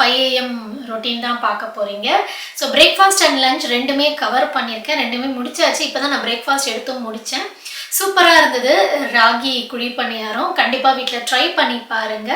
5 AM routine தான் பார்க்க போறீங்க. ஸோ பிரேக்ஃபாஸ்ட் அண்ட் லஞ்ச் ரெண்டுமே கவர் பண்ணியிருக்கேன். ரெண்டுமே முடிச்சாச்சு. இப்போ தான் நான் பிரேக்ஃபாஸ்ட் எடுத்தும் முடித்தேன். சூப்பராக இருந்தது ராகி குழி பணியாரம். கண்டிப்பாக வீட்டில் ட்ரை பண்ணி பாருங்க.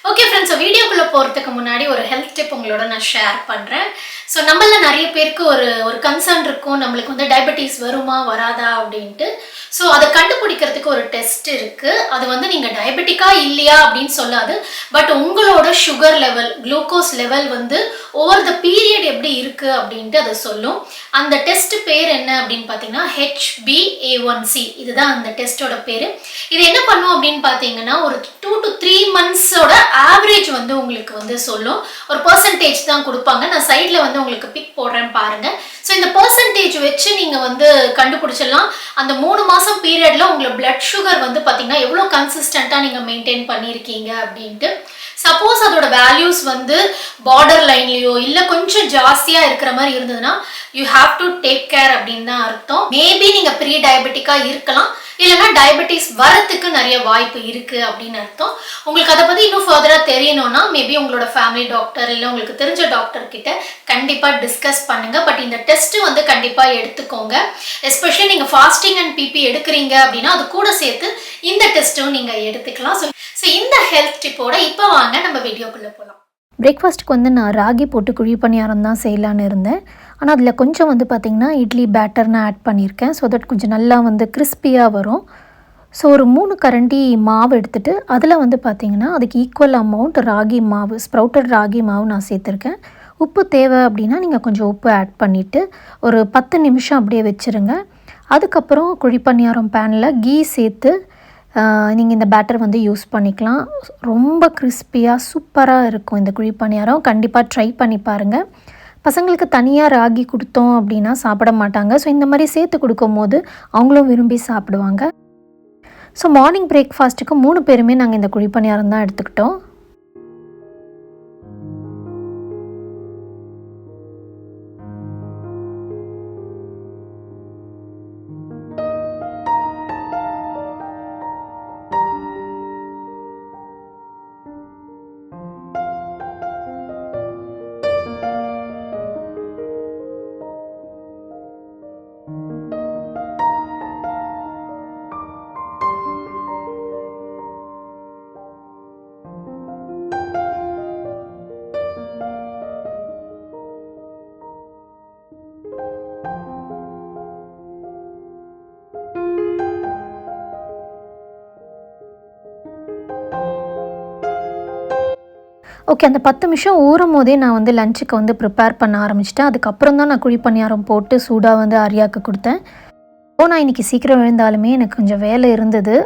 ஓகே ஃப்ரெண்ட்ஸ், வீடியோக்குள்ளே போகிறதுக்கு முன்னாடி ஒரு ஹெல்த் டிப் உங்களோட நான் ஷேர் பண்ணுறேன். ஸோ நம்மள நிறைய பேருக்கு ஒரு கன்சர்ன் இருக்கும், நம்மளுக்கு வந்து டயபெட்டிஸ் வருமா வராதா அப்படின்ட்டு. ஸோ அதை கண்டுபிடிக்கிறதுக்கு ஒரு டெஸ்ட் இருக்குது. அது வந்து நீங்கள் டயபெட்டிக்கா இல்லையா அப்படின்னு சொல்லாது, பட் உங்களோட சுகர் லெவல், குளுக்கோஸ் லெவல் வந்து ஓவர் த பீரியட் எப்படி இருக்குது அப்படின்ட்டு அதை சொல்லும். அந்த டெஸ்ட் பேர் என்ன அப்படின்னு பார்த்தீங்கன்னா HbA1c. இதுதான் அந்த டெஸ்ட்டோட பேர். இது என்ன பண்ணும் அப்படின்னு பார்த்தீங்கன்னா ஒரு 2 to 3 monthsோட ஆவரேஜ் வந்து உங்களுக்கு வந்து சொல்லும். ஒரு பர்சன்டேஜ் தான் கொடுப்பாங்க. நான் சைடில் வந்து உங்களுக்கு பிக் போடுறேன் பாருங்க. ஸோ இந்த பர்சன்டேஜ் வச்சு நீங்கள் வந்து கண்டுபிடிச்சிடலாம் அந்த 3 மாதம் பீரியடில் உங்களை பிளட் சுகர் வந்து பார்த்தீங்கன்னா எவ்வளோ கன்சிஸ்டண்ட்டாக நீங்கள் மெயின்டைன் பண்ணியிருக்கீங்க அப்படின்ட்டு. சப்போஸ் அதோட வேல்யூஸ் வந்து பார்டர் லைன்லையோ இல்லை கொஞ்சம் ஜாஸ்தியாக இருக்கிற மாதிரி இருந்ததுன்னா you have to take care அப்படின்னு தான் அர்த்தம். மேபி நீங்கள் ப்ரீ டயபெட்டிக்காக இருக்கலாம், இல்லைன்னா டயபெட்டிஸ் வரத்துக்கு நிறைய வாய்ப்பு இருக்குது அப்படின்னு அர்த்தம். உங்களுக்கு அதை பற்றி இன்னும் ஃபர்தராக தெரியணும்னா மேபி உங்களோட ஃபேமிலி டாக்டர் இல்லை உங்களுக்கு தெரிஞ்ச டாக்டர் கிட்ட கண்டிப்பாக டிஸ்கஸ் பண்ணுங்கள். பட் இந்த டெஸ்ட்டு வந்து கண்டிப்பாக எடுத்துக்கோங்க. எஸ்பெஷலி நீங்கள் ஃபாஸ்டிங் அண்ட் பிபி எடுக்கிறீங்க அப்படின்னா அது கூட சேர்த்து இந்த டெஸ்ட்டும் நீங்கள் எடுத்துக்கலாம். ஸோ இந்த ஹெல்த் டிப்போட இப்போ வாங்க நம்ம வீடியோக்குள்ளே போகலாம். பிரேக்ஃபாஸ்ட்டுக்கு வந்து நான் ராகி போட்டு குழி பணியாரம் தான் செய்யலான்னு இருந்தேன். ஆனால் அதில் கொஞ்சம் வந்து பார்த்திங்கன்னா இட்லி பேட்டர் நான் ஆட் பண்ணியிருக்கேன். ஸோ தட் கொஞ்சம் நல்லா வந்து கிறிஸ்பியாக வரும். ஸோ ஒரு 3 கரண்டி மாவு எடுத்துகிட்டு அதில் வந்து பார்த்திங்கன்னா அதுக்கு ஈக்குவல் அமௌண்ட் ராகி மாவு, ஸ்ப்ரவுட்டட் ராகி மாவு நான் சேர்த்துருக்கேன். உப்பு தேவை அப்படின்னா நீங்கள் கொஞ்சம் உப்பு ஆட் பண்ணிவிட்டு ஒரு 10 நிமிஷம் அப்படியே வச்சுருங்க. அதுக்கப்புறம் குழி பணியாரம் பேனில் கீ சேர்த்து நீங்கள் இந்த பேட்டர் வந்து யூஸ் பண்ணிக்கலாம். ரொம்ப கிறிஸ்பியாக சூப்பராக இருக்கும் இந்த குழி பணியாரம். கண்டிப்பாக ட்ரை பண்ணி பாருங்கள். பசங்களுக்கு தனியாக ராகி கொடுத்தோம் அப்படின்னா சாப்பிட மாட்டாங்க. ஸோ இந்த மாதிரி சேர்த்து கொடுக்கும் போது அவங்களும் விரும்பி சாப்பிடுவாங்க. ஸோ மார்னிங் பிரேக்ஃபாஸ்ட்டுக்கு 3 பேருமே நாங்கள் இந்த குழி பணியாரம் தான் எடுத்துக்கிட்டோம். ஓகே, அந்த 10 நிமிஷம் ஊறும் போதே நான் வந்து லஞ்சுக்கு வந்து ப்ரிப்பேர் பண்ண ஆரம்பிச்சிட்டேன். அதுக்கப்புறம் தான் நான் குழி பணியாரம் போட்டு சூடாக வந்து ஆரியாவுக்கு கொடுத்தேன். நான் இன்றைக்கி சீக்கிரம் எழுந்தாலுமே எனக்கு கொஞ்சம் வேலை இருந்தது.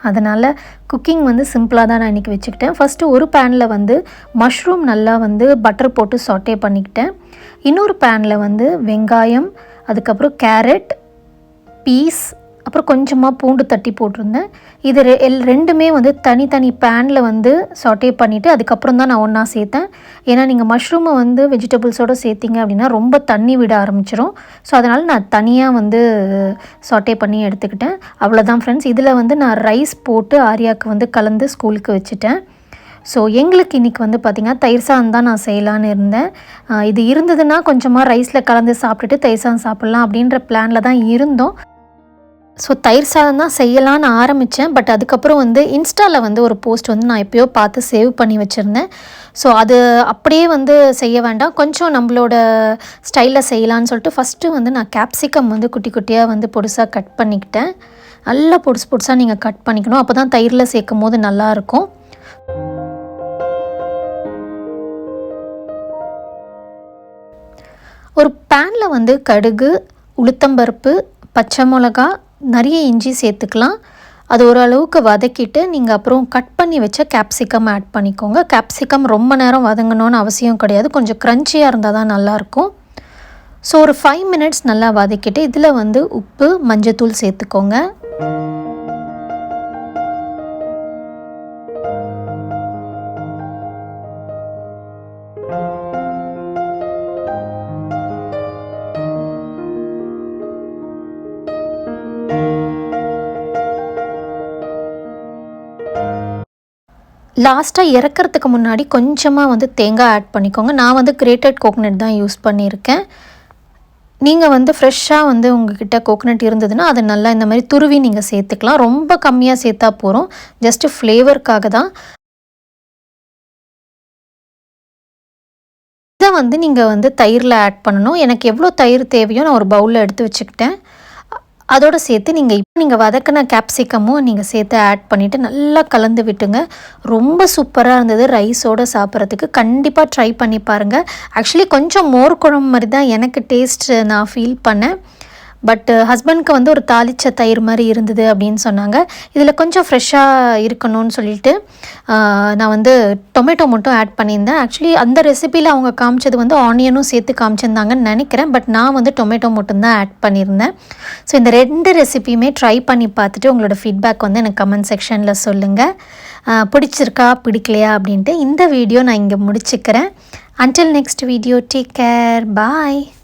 அதனால் குக்கிங் வந்து சிம்பிளாக தான் நான் இன்றைக்கி வச்சுக்கிட்டேன். ஃபஸ்ட்டு ஒரு பேனில் வந்து மஷ்ரூம் நல்லா வந்து பட்டர் போட்டு சாட்டே பண்ணிக்கிட்டேன். இன்னொரு பேனில் வந்து வெங்காயம், அதுக்கப்புறம் கேரட், பீஸ், அப்புறம் கொஞ்சமாக பூண்டு தட்டி போட்டிருந்தேன். இது ரெண்டுமே வந்து தனித்தனி பேனில் வந்து சாட்டே பண்ணிவிட்டு அதுக்கப்புறம் தான் நான் ஒன்றா சேர்த்தேன். ஏன்னா நீங்கள் மஷ்ரூமை வந்து வெஜிடபிள்ஸோடு சேர்த்திங்க அப்படின்னா ரொம்ப தண்ணி விட ஆரம்பிச்சிடும். ஸோ அதனால் நான் தனியாக வந்து சாட்டே பண்ணி எடுத்துக்கிட்டேன். அவ்வளோதான் ஃப்ரெண்ட்ஸ். இதில் வந்து நான் ரைஸ் போட்டு ஆரியாவுக்கு வந்து கலந்து ஸ்கூலுக்கு வச்சுட்டேன். ஸோ எங்களுக்கு இன்றைக்கி வந்து பார்த்திங்கன்னா தயிர் சாதம் தான் நான் செய்யலான்னு இருந்தேன். இது இருந்ததுன்னா கொஞ்சமாக ரைஸில் கலந்து சாப்பிட்டுட்டு தயிர் சாதம் சாப்பிட்லாம் அப்படின்ற பிளானில் தான் இருந்தோம். ஸோ தயிர் சாதம் தான் செய்யலான்னு ஆரம்பித்தேன். பட் அதுக்கப்புறம் வந்து இன்ஸ்டாவில் வந்து ஒரு போஸ்ட் வந்து நான் எப்போயோ பார்த்து சேவ் பண்ணி வச்சுருந்தேன். ஸோ அது அப்படியே வந்து செய்ய வேண்டாம், கொஞ்சம் நம்மளோட ஸ்டைலில் செய்யலான்னு சொல்லிட்டு ஃபஸ்ட்டு வந்து நான் கேப்சிகம் வந்து குட்டி குட்டியாக வந்து பொடுசாக கட் பண்ணிக்கிட்டேன். நல்லா பொடுசு பொடுசாக நீங்கள் கட் பண்ணிக்கணும், அப்போ தான் தயிரில் சேர்க்கும் போது நல்லாயிருக்கும். ஒரு பேனில் வந்து கடுகு, உளுத்தம்பருப்பு, பச்சை மிளகா, நிறைய இஞ்சி சேர்த்துக்கலாம். அது ஓரளவுக்கு வதக்கிட்டு நீங்கள் அப்புறம் கட் பண்ணி வச்ச கேப்சிகம் ஆட் பண்ணிக்கோங்க. கேப்சிகம் ரொம்ப நேரம் வதங்கணும்னு அவசியம் கிடையாது, கொஞ்சம் க்ரன்ச்சியாக இருந்தால் தான் நல்லாயிருக்கும். ஸோ ஒரு 5 மினிட்ஸ் நல்லா வதக்கிட்டு இதில் வந்து உப்பு, மஞ்சத்தூள் சேர்த்துக்கோங்க. லாஸ்ட்டாக இறக்கிறதுக்கு முன்னாடி கொஞ்சமாக வந்து தேங்காய் ஆட் பண்ணிக்கோங்க. நான் வந்து கிரேட்டட் கோகனட் தான் யூஸ் பண்ணியிருக்கேன். நீங்கள் வந்து ஃப்ரெஷ்ஷாக வந்து உங்ககிட்ட கோகனட் இருந்ததுன்னா அதை நல்லா இந்த மாதிரி துருவி நீங்கள் சேர்த்துக்கலாம். ரொம்ப கம்மியாக சேர்த்தா போகிறோம், ஜஸ்ட்டு ஃப்ளேவருக்காக தான். இதை வந்து நீங்கள் வந்து தயிரில் ஆட் பண்ணணும். எனக்கு எவ்வளோ தயிர் தேவையோ நான் ஒரு பவுலில் எடுத்து வச்சுக்கிட்டேன். அதோடு சேர்த்து நீங்கள் வதக்கின கேப்சிகமும் நீங்கள் சேர்த்து ஆட் பண்ணிவிட்டு நல்லா கலந்து விட்டுங்க. ரொம்ப சூப்பராக இருந்தது. ரைஸோடு சாப்பிட்றதுக்கு கண்டிப்பாக ட்ரை பண்ணி பாருங்கள். ஆக்சுவலி கொஞ்சம் மோர் குழம்பு மாதிரி தான் எனக்கு டேஸ்ட் நான் ஃபீல் பண்ணேன். பட் ஹஸ்பண்ட்க்கு வந்து ஒரு தாளிச்ச தயிர் மாதிரி இருந்தது அப்படின்னு சொன்னாங்க. இதில் கொஞ்சம் ஃப்ரெஷ்ஷாக இருக்கணும்னு சொல்லிட்டு நான் வந்து டொமேட்டோ மட்டும் ஆட் பண்ணியிருந்தேன். ஆக்சுவலி அந்த ரெசிப்பியில் அவங்க காமிச்சது வந்து ஆனியனும் சேர்த்து காமிச்சிருந்தாங்கன்னு நினைக்கிறேன். பட் நான் வந்து டொமேட்டோ மட்டும்தான் ஆட் பண்ணியிருந்தேன். ஸோ இந்த 2 ரெசிப்பியுமே ட்ரை பண்ணி பார்த்துட்டு உங்களோட ஃபீட்பேக் வந்து எனக்கு கமெண்ட் செக்ஷனில் சொல்லுங்கள். பிடிச்சிருக்கா பிடிக்கலையா அப்படின்ட்டு. இந்த வீடியோ நான் இங்கே முடிச்சுக்கிறேன். Until next video, take care. Bye.